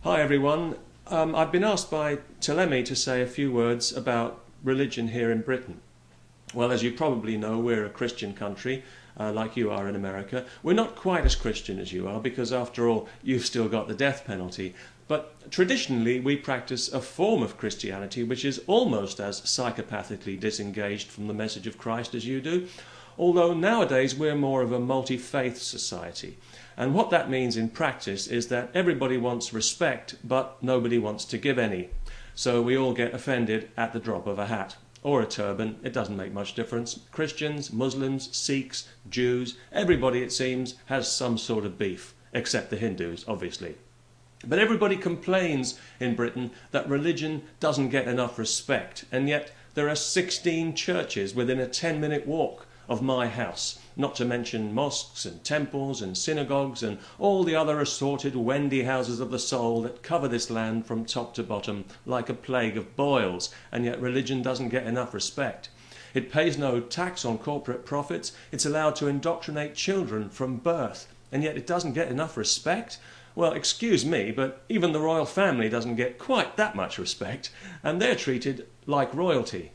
Hi everyone. I've been asked by Telemi to say a few words about religion here in Britain. Well, as you probably know, we're a Christian country, like you are in America. We're not quite as Christian as you are because, after all, you've still got the death penalty. But traditionally, we practice a form of Christianity which is almost as psychopathically disengaged from the message of Christ as you do, although nowadays we're more of a multi-faith society. And what that means in practice is that everybody wants respect, but nobody wants to give any. So we all get offended at the drop of a hat. Or a turban, it doesn't make much difference. Christians, Muslims, Sikhs, Jews, everybody, it seems, has some sort of beef, except the Hindus, obviously. But everybody complains in Britain that religion doesn't get enough respect, and yet there are 16 churches within a 10-minute walk of my house, not to mention mosques and temples and synagogues and all the other assorted Wendy houses of the soul that cover this land from top to bottom like a plague of boils, and yet religion doesn't get enough respect. It pays no tax on corporate profits, it's allowed to indoctrinate children from birth, and yet it doesn't get enough respect? Well, excuse me, but even the royal family doesn't get quite that much respect, and they're treated like royalty.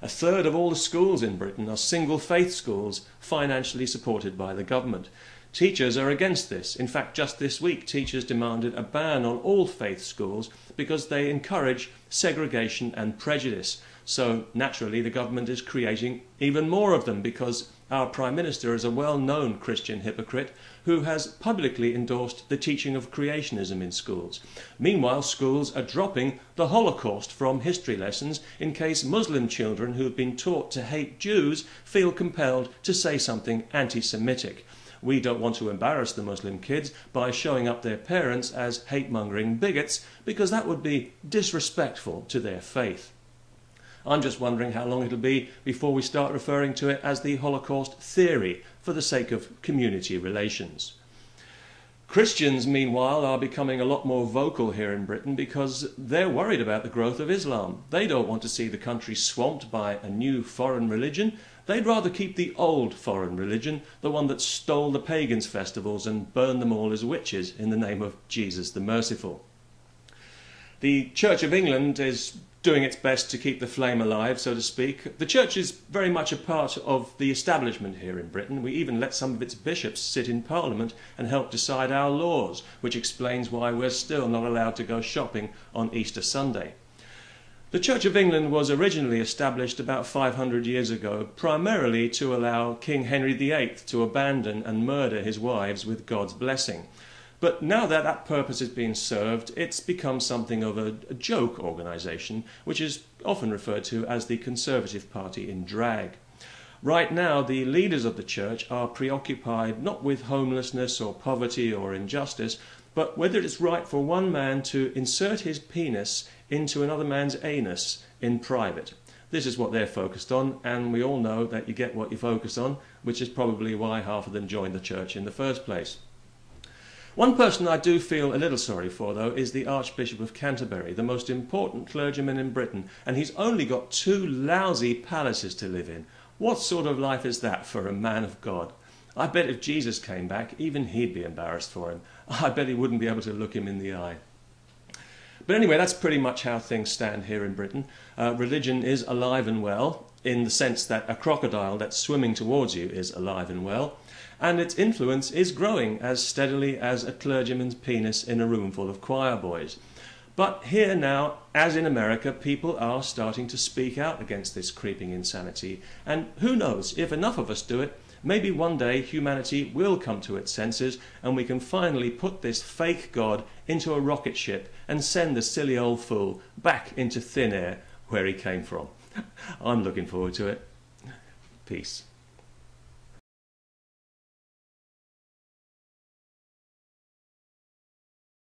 A third of all the schools in Britain are single faith schools financially supported by the government. Teachers are against this. In fact, just this week, teachers demanded a ban on all faith schools because they encourage segregation and prejudice. So naturally, the government is creating even more of them because our Prime Minister is a well-known Christian hypocrite who has publicly endorsed the teaching of creationism in schools. Meanwhile, schools are dropping the Holocaust from history lessons in case Muslim children who have been taught to hate Jews feel compelled to say something anti-Semitic. We don't want to embarrass the Muslim kids by showing up their parents as hate-mongering bigots because that would be disrespectful to their faith. I'm just wondering how long it'll be before we start referring to it as the Holocaust theory for the sake of community relations. Christians, meanwhile, are becoming a lot more vocal here in Britain because they're worried about the growth of Islam. They don't want to see the country swamped by a new foreign religion. They'd rather keep the old foreign religion, the one that stole the pagans' festivals and burned them all as witches in the name of Jesus the Merciful. The Church of England is doing its best to keep the flame alive, so to speak. The church is very much a part of the establishment here in Britain. We even let some of its bishops sit in Parliament and help decide our laws, which explains why we're still not allowed to go shopping on Easter Sunday. The Church of England was originally established about 500 years ago, primarily to allow King Henry VIII to abandon and murder his wives with God's blessing. But now that that purpose has been served, it's become something of a joke organisation, which is often referred to as the Conservative Party in drag. Right now, the leaders of the church are preoccupied not with homelessness or poverty or injustice, but whether it's right for one man to insert his penis into another man's anus in private. This is what they're focused on, and we all know that you get what you focus on, which is probably why half of them joined the church in the first place. One person I do feel a little sorry for, though, is the Archbishop of Canterbury, the most important clergyman in Britain, and he's only got 2 lousy palaces to live in. What sort of life is that for a man of God? I bet if Jesus came back, even he'd be embarrassed for him. I bet he wouldn't be able to look him in the eye. But anyway, that's pretty much how things stand here in Britain. Religion is alive and well, in the sense that a crocodile that's swimming towards you is alive and well, and its influence is growing as steadily as a clergyman's penis in a room full of choir boys. But here now, as in America, people are starting to speak out against this creeping insanity, and who knows, if enough of us do it, maybe one day humanity will come to its senses and we can finally put this fake God into a rocket ship and send the silly old fool back into thin air where he came from. I'm looking forward to it. Peace.